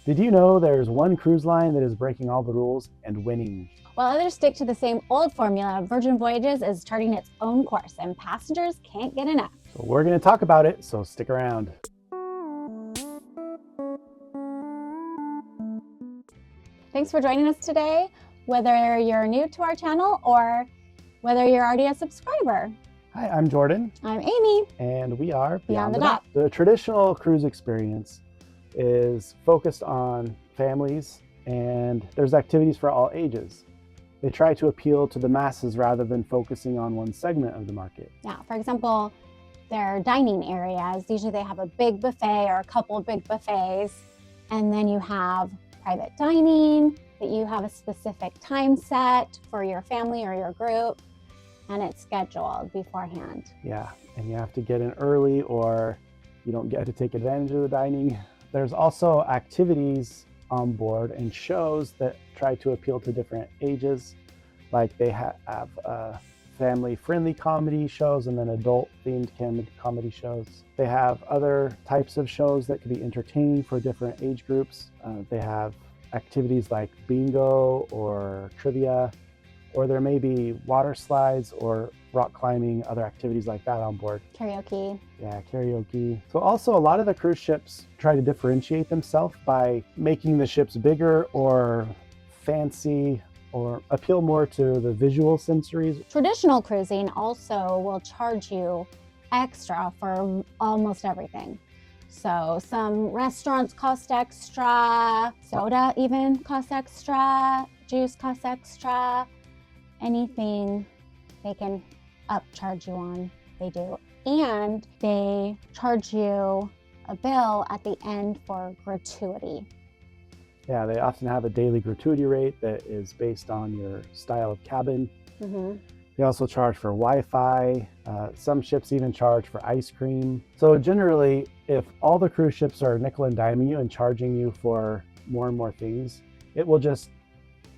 Did you know there's one cruise line that is breaking all the rules and winning? While others stick to the same old formula, Virgin Voyages is charting its own course and passengers can't get enough. So we're going to talk about it, so stick around. Thanks for joining us today, whether you're new to our channel or whether you're already a subscriber. Hi, I'm Jordan. I'm Amy. And we are Beyond the Dock. The traditional cruise experience is focused on families, and there's activities for all ages. They try to appeal to the masses rather than focusing on one segment of the market. Yeah, for example, their dining areas, usually they have a big buffet or a couple of big buffets, and then you have private dining that you have a specific time set for your family or your group, and it's scheduled beforehand. Yeah, and you have to get in early or you don't get to take advantage of the dining. There's also activities on board and shows that try to appeal to different ages. Like they have family-friendly comedy shows and then adult-themed comedy shows. They have other types of shows that can be entertaining for different age groups. They have activities like bingo or trivia, or there may be water slides or rock climbing, other activities like that on board. Karaoke. Yeah, karaoke. So also a lot of the cruise ships try to differentiate themselves by making the ships bigger or fancy or appeal more to the visual sensories. Traditional cruising also will charge you extra for almost everything. So some restaurants cost extra, soda even costs extra, juice costs extra, anything they can upcharge you on, they do. And they charge you a bill at the end for gratuity. Yeah, they often have a daily gratuity rate that is based on your style of cabin. Mm-hmm. They also charge for Wi-Fi. Some ships even charge for ice cream. So generally, if all the cruise ships are nickel and diming you and charging you for more and more things, it will just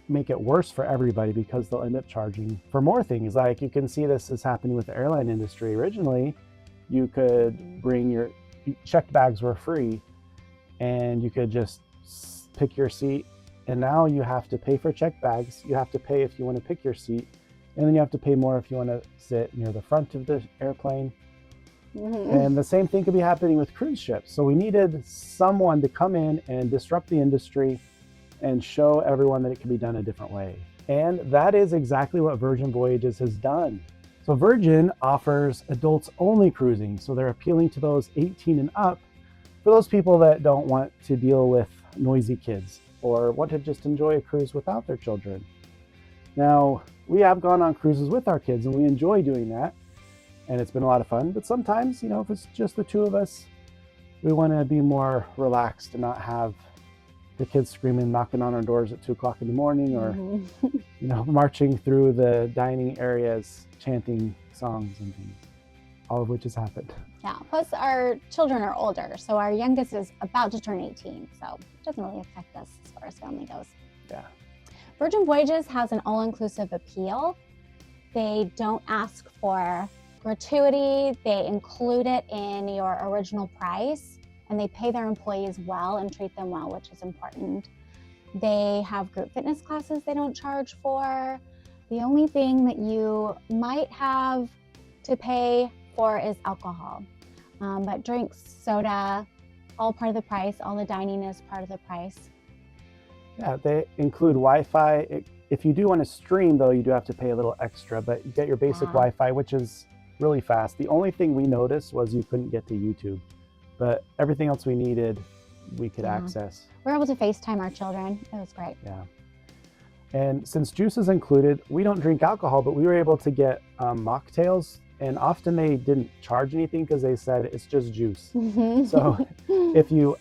make it worse for everybody because they'll end up charging for more things. Like you can see this is happening with the airline industry. Originally, you could bring your checked bags were free and you could just pick your seat. And now you have to pay for checked bags. You have to pay if you want to pick your seat. And then you have to pay more if you want to sit near the front of the airplane. Mm-hmm. And the same thing could be happening with cruise ships. So we needed someone to come in and disrupt the industry and show everyone that it can be done a different way. And that is exactly what Virgin Voyages has done. So Virgin offers adults only cruising. So they're appealing to those 18 and up for those people that don't want to deal with noisy kids or want to just enjoy a cruise without their children. Now, we have gone on cruises with our kids and we enjoy doing that. And it's been a lot of fun. But sometimes, if it's just the two of us, we want to be more relaxed and not have the kids screaming, knocking on our doors at 2 o'clock in the morning or, marching through the dining areas, chanting songs and things, all of which has happened. Yeah, plus our children are older. So our youngest is about to turn 18. So it doesn't really affect us as far as family goes. Yeah. Virgin Voyages has an all-inclusive appeal. They don't ask for gratuity. They include it in your original price, and they pay their employees well and treat them well, which is important. They have group fitness classes they don't charge for. The only thing that you might have to pay for is alcohol. But drinks, soda, all part of the price. All the dining is part of the price. Yeah, they include Wi-Fi. If you do want to stream, though, you do have to pay a little extra, but you get your basic Wi-Fi, which is really fast. The only thing we noticed was you couldn't get to YouTube, but everything else we needed, we could access. We're able to FaceTime our children. It was great. Yeah. And since juice is included, we don't drink alcohol, but we were able to get mocktails, and often they didn't charge anything because they said it's just juice. So if you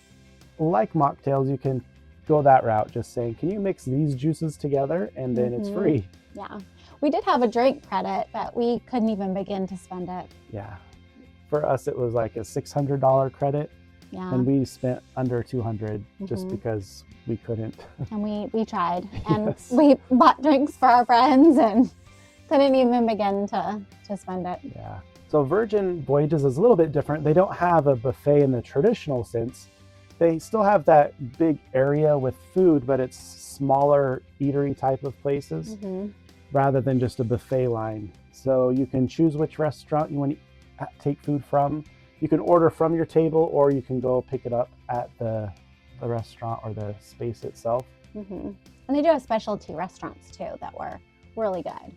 like mocktails, you can go that route, just saying, can you mix these juices together? And then it's free. Yeah. We did have a drink credit, but we couldn't even begin to spend it. Yeah. For us, it was like a $600 credit. Yeah. And we spent under $200 just because we couldn't. And we tried. And we bought drinks for our friends and couldn't even begin to spend it. Yeah. So Virgin Voyages is a little bit different. They don't have a buffet in the traditional sense. They still have that big area with food, but it's smaller eatery type of places rather than just a buffet line. So you can choose which restaurant you want to take food from. You can order from your table, or you can go pick it up at the restaurant or the space itself. And they do have specialty restaurants too that were really good.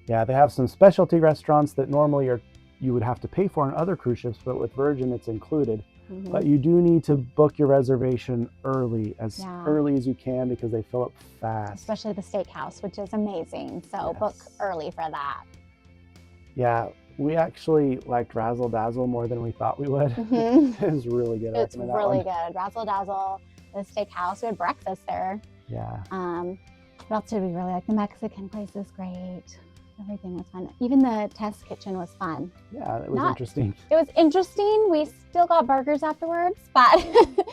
Yeah, they have some specialty restaurants that normally you would have to pay for on other cruise ships, but with Virgin it's included. But you do need to book your reservation early as you can, because they fill up fast. Especially the steakhouse, which is amazing. So book early for that. Yeah, we actually liked Razzle Dazzle more than we thought we would. It was really good. It's really good. Razzle Dazzle, the steakhouse. We had breakfast there. Yeah. What else did we really like? The Mexican place is great. Everything was fun. Even the test kitchen was fun. Yeah, it was interesting. It was interesting. We still got burgers afterwards, but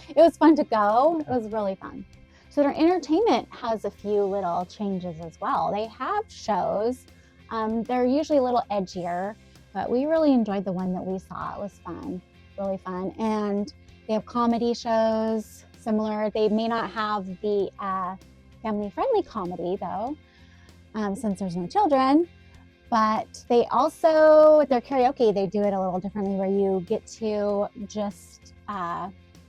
it was fun to go. It was really fun. So their entertainment has a few little changes as well. They have shows. They're usually a little edgier, but we really enjoyed the one that we saw. It was fun, really fun. And they have comedy shows, similar. They may not have the family-friendly comedy though, since there's no children, but they also, with their karaoke, they do it a little differently, where you get to just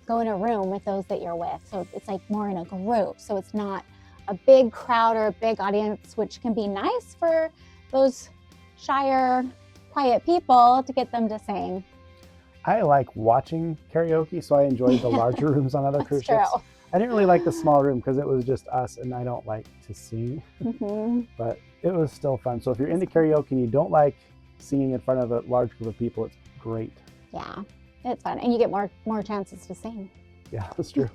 go in a room with those that you're with. So it's like more in a group. So it's not a big crowd or a big audience, which can be nice for those shyer, quiet people to get them to sing. I like watching karaoke, so I enjoyed the larger rooms on other cruise ships. I didn't really like the small room because it was just us, and I don't like to sing, but it was still fun. So if you're into karaoke and you don't like singing in front of a large group of people, it's great. Yeah, it's fun, and you get more chances to sing. Yeah, that's true.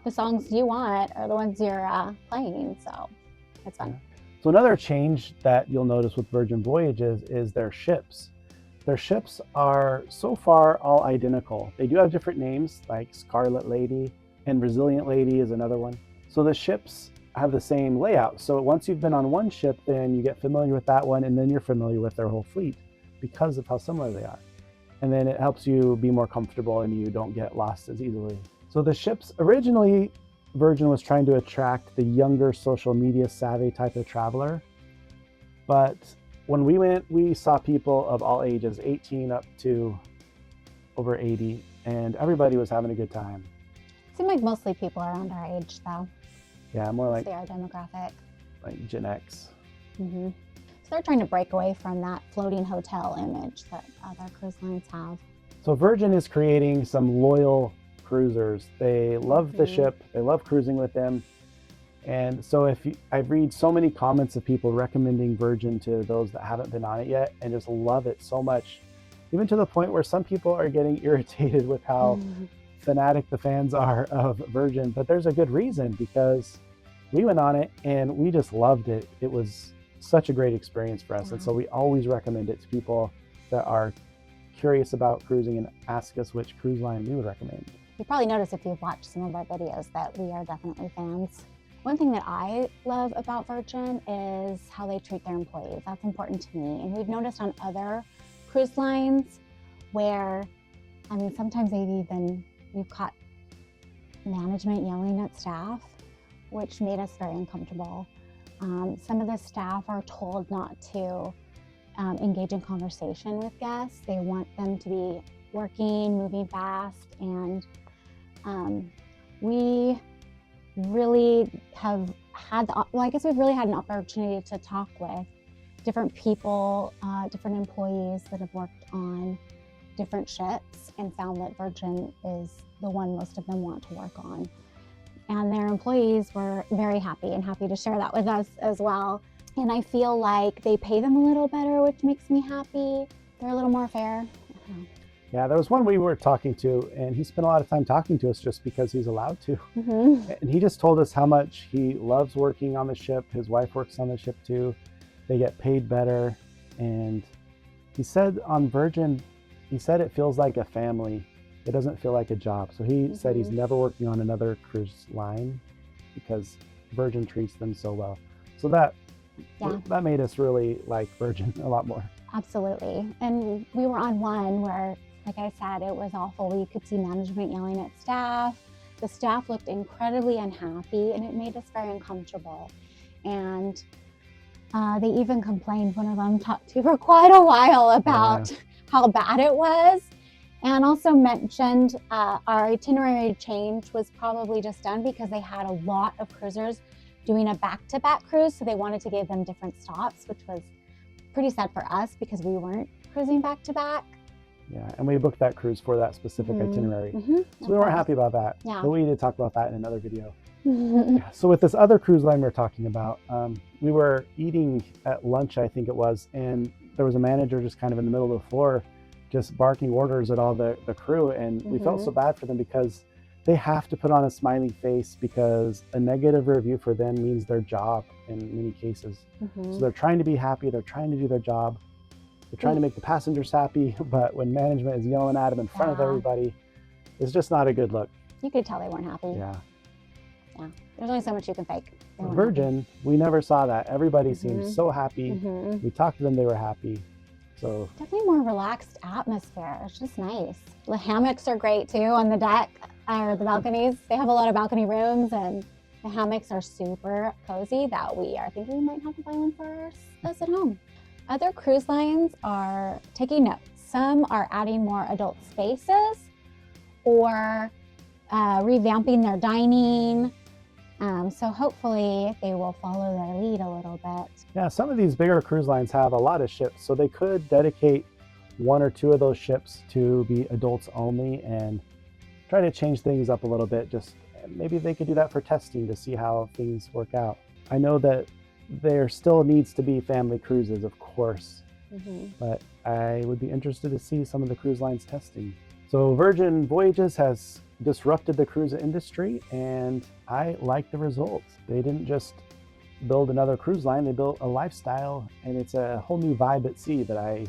The songs you want are the ones you're playing, so it's fun. Yeah. So another change that you'll notice with Virgin Voyages is their ships. Their ships are so far all identical. They do have different names, like Scarlet Lady, and Resilient Lady is another one. So the ships have the same layout. So once you've been on one ship, then you get familiar with that one, and then you're familiar with their whole fleet because of how similar they are. And then it helps you be more comfortable and you don't get lost as easily. So the ships, originally, Virgin was trying to attract the younger social media savvy type of traveler. But when we went, we saw people of all ages, 18 up to over 80, and everybody was having a good time. Seemed like mostly people around our age, though. Yeah, more like our demographic. Like Gen X. So they're trying to break away from that floating hotel image that other cruise lines have. So Virgin is creating some loyal cruisers. They love the ship. They love cruising with them. And so I read so many comments of people recommending Virgin to those that haven't been on it yet and just love it so much, even to the point where some people are getting irritated with how fanatic the fans are of Virgin. But there's a good reason, because we went on it and we just loved it. It was such a great experience for us. And so we always recommend it to people that are curious about cruising and ask us which cruise line we would recommend. You probably noticed if you've watched some of our videos that we are definitely fans. One thing that I love about Virgin is how they treat their employees. That's important to me. And we've noticed on other cruise lines where, I mean, sometimes we've caught management yelling at staff, which made us very uncomfortable. Some of the staff are told not to engage in conversation with guests. They want them to be working, moving fast, and we really have had, we've really had an opportunity to talk with different people, different employees that have worked on different ships, and found that Virgin is the one most of them want to work on. And their employees were very happy and happy to share that with us as well. And I feel like they pay them a little better, which makes me happy. They're a little more fair. Yeah, there was one we were talking to, and he spent a lot of time talking to us just because he's allowed to. And he just told us how much he loves working on the ship. His wife works on the ship too. They get paid better. And he said on Virgin, he said it feels like a family. It doesn't feel like a job. So he said he's never working on another cruise line because Virgin treats them so well. So that made us really like Virgin a lot more. Absolutely. And we were on one where Like I said, it was awful. We could see management yelling at staff. The staff looked incredibly unhappy, and it made us very uncomfortable. And they even complained, one of them talked to for quite a while about how bad it was, and also mentioned our itinerary change was probably just done because they had a lot of cruisers doing a back-to-back cruise, so they wanted to give them different stops, which was pretty sad for us because we weren't cruising back-to-back. Yeah, and we booked that cruise for that specific itinerary. So we weren't happy about that. Yeah. But we need to talk about that in another video. So with this other cruise line we're talking about, we were eating at lunch, I think it was, and there was a manager just kind of in the middle of the floor just barking orders at all the crew, and we felt so bad for them because they have to put on a smiley face because a negative review for them means their job in many cases. So they're trying to be happy, they're trying to do their job, they're trying to make the passengers happy, but when management is yelling at them in front of everybody, it's just not a good look. You could tell they weren't happy. Yeah. There's only so much you can fake. Virgin, we never saw that. Everybody seemed so happy. We talked to them, they were happy. So definitely more relaxed atmosphere. It's just nice. The hammocks are great too on the deck or the balconies. They have a lot of balcony rooms, and the hammocks are super cozy that we are thinking we might have to buy one for us at home. Other cruise lines are taking notes. Some are adding more adult spaces or revamping their dining. So hopefully they will follow their lead a little bit. Yeah, some of these bigger cruise lines have a lot of ships, so they could dedicate one or two of those ships to be adults only and try to change things up a little bit. Just maybe they could do that for testing to see how things work out. I know that there still needs to be family cruises, of course, but I would be interested to see some of the cruise lines testing. So Virgin Voyages has disrupted the cruise industry, and I like the results. They didn't just build another cruise line, they built a lifestyle, and it's a whole new vibe at sea that I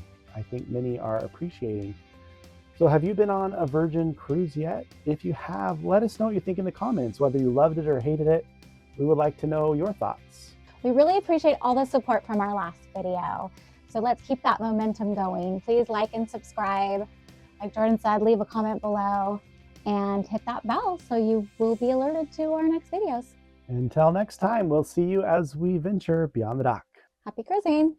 think many are appreciating. So have you been on a Virgin cruise yet? If you have, let us know what you think in the comments, whether you loved it or hated it. We would like to know your thoughts. We really appreciate all the support from our last video. So let's keep that momentum going. Please like and subscribe. Like Jordan said, leave a comment below and hit that bell so you will be alerted to our next videos. Until next time, we'll see you as we venture beyond the dock. Happy cruising!